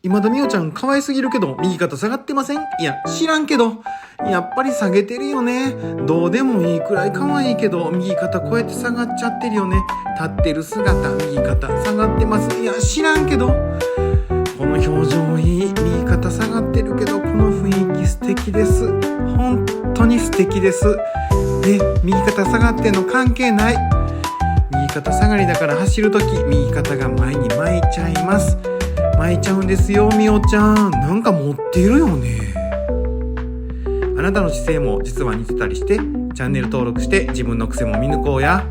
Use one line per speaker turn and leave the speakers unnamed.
今田美桜ちゃん可愛すぎるけど、右肩下がってません？いや、知らんけど。やっぱり下げてるよね。どうでもいいくらい可愛いけど、右肩こうやって下がっちゃってるよね。立ってる姿、右肩下がってます。いや、知らんけど。この表情いい。右肩下がってるけど、この雰囲気素敵です。本当に素敵です。で、右肩下がってんの関係ない。右肩下がりだから走るとき、右肩が前に巻いちゃいます。巻いちゃうんですよ、みおちゃん。なんか持っているよね。あなたの姿勢も実は似てたりして、チャンネル登録して自分の癖も見抜こうや。